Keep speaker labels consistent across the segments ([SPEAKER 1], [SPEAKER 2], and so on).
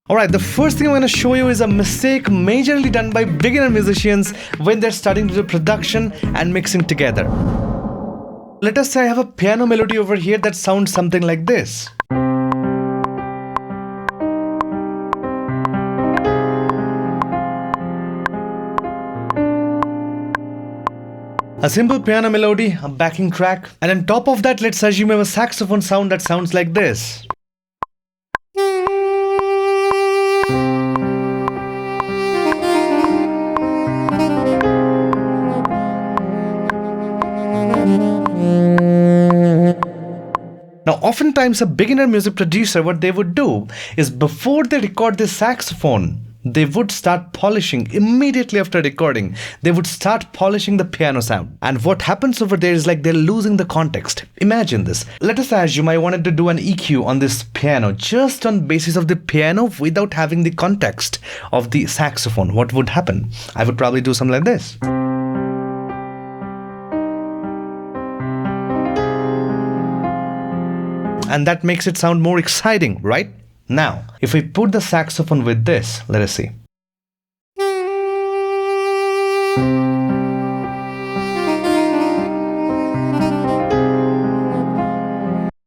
[SPEAKER 1] Alright, the first thing I'm going to show you is a mistake majorly done by beginner musicians when they're starting to do production and mixing together. Let us say I have a piano melody over here that sounds something like this. A simple piano melody, a backing track, and on top of that, let's assume I have a saxophone sound that sounds like this. Now, oftentimes a beginner music producer, what they would do is before they record this saxophone, they would start polishing immediately after recording. They would start polishing the piano sound. And what happens over there is like they're losing the context. Imagine this. Let us assume I wanted to do an EQ on this piano just on basis of the piano without having the context of the saxophone. What would happen? I would probably do something like this. And that makes it sound more exciting, right? Now, if we put the saxophone with this, let us see.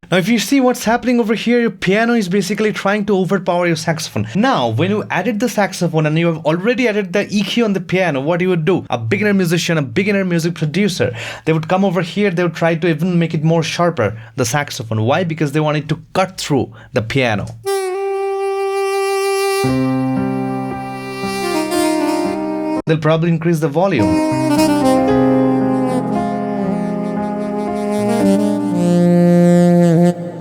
[SPEAKER 1] Now, if you see what's happening over here, your piano is basically trying to overpower your saxophone. Now, when you added the saxophone and you have already added the EQ on the piano, what you would do? A beginner musician, a beginner music producer, they would come over here, they would try to even make it more sharper, the saxophone. Why? Because they wanted to cut through the piano. They'll probably increase the volume.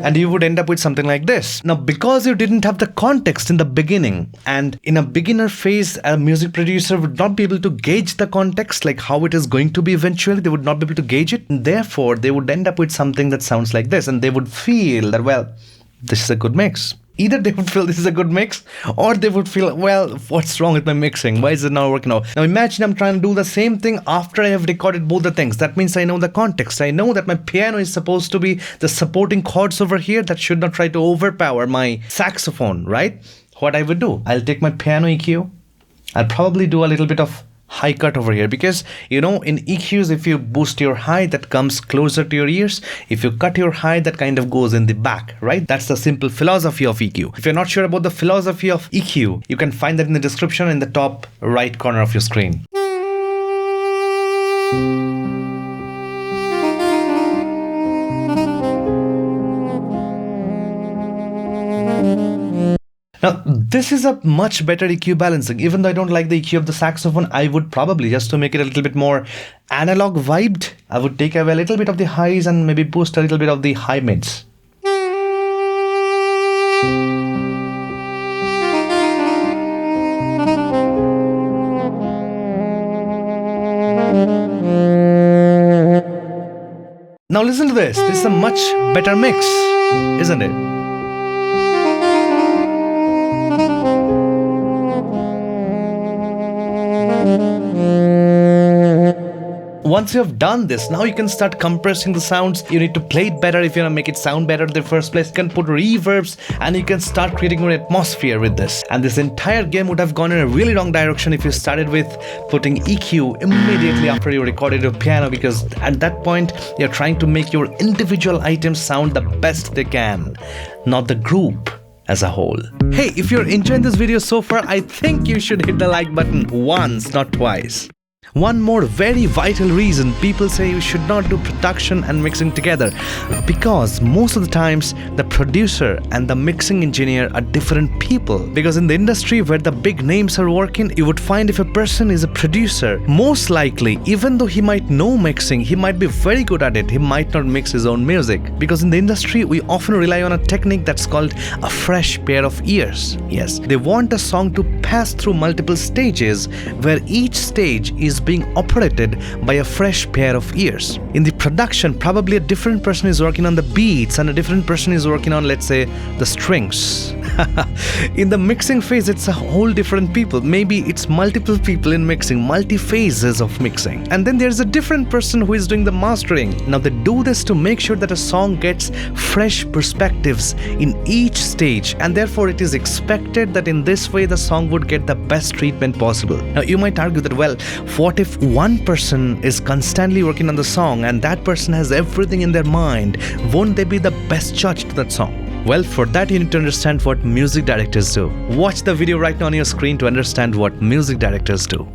[SPEAKER 1] And you would end up with something like this. Now, because you didn't have the context in the beginning, and in a beginner phase, a music producer would not be able to gauge the context, like how it is going to be eventually, they would not be able to gauge it. And therefore, they would end up with something that sounds like this. And they would feel that, well, this is a good mix. Either they would feel this is a good mix, or they would feel, well, what's wrong with my mixing? Why is it not working out? Now imagine I'm trying to do the same thing after I have recorded both the things. That means I know the context. I know that my piano is supposed to be the supporting chords over here that should not try to overpower my saxophone, right? What I would do, I'll take my piano EQ. I'll probably do a little bit of high cut over here, because you know in EQs, if you boost your high, that comes closer to your ears. If you cut your high, that kind of goes in the back, right? That's the simple philosophy of EQ. If you're not sure about the philosophy of EQ, you can find that in the description in the top right corner of your screen. Now, this is a much better EQ balancing. Even though I don't like the EQ of the saxophone, I would probably, just to make it a little bit more analog vibed, I would take away a little bit of the highs and maybe boost a little bit of the high mids. Now listen to this. This is a much better mix, isn't it? Once you have done this, now you can start compressing the sounds. You need to play it better if you want to make it sound better in the first place. You can put reverbs and you can start creating more atmosphere with this. And this entire game would have gone in a really wrong direction if you started with putting EQ immediately after you recorded your piano, because at that point, you're trying to make your individual items sound the best they can, not the group as a whole. Hey, if you're enjoying this video so far, I think you should hit the like button once, not twice. One more very vital reason people say you should not do production and mixing together, because most of the times the producer and the mixing engineer are different people. Because in the industry where the big names are working, you would find if a person is a producer, most likely, even though he might know mixing, he might be very good at it, he might not mix his own music. Because in the industry, we often rely on a technique that's called a fresh pair of ears. Yes, they want a song to pass through multiple stages, where each stage is being operated by a fresh pair of ears. In the production, probably a different person is working on the beats and a different person is working on, let's say, the strings. In the mixing phase, it's a whole different people. Maybe it's multiple people in mixing, multi phases of mixing. And then there's a different person who is doing the mastering. Now they do this to make sure that a song gets fresh perspectives in each stage, and therefore it is expected that in this way the song would get the best treatment possible. Now you might argue that, well, what if one person is constantly working on the song and that person has everything in their mind? Won't they be the best judge to that song? Well, for that you need to understand what music directors do. Watch the video right now on your screen to understand what music directors do.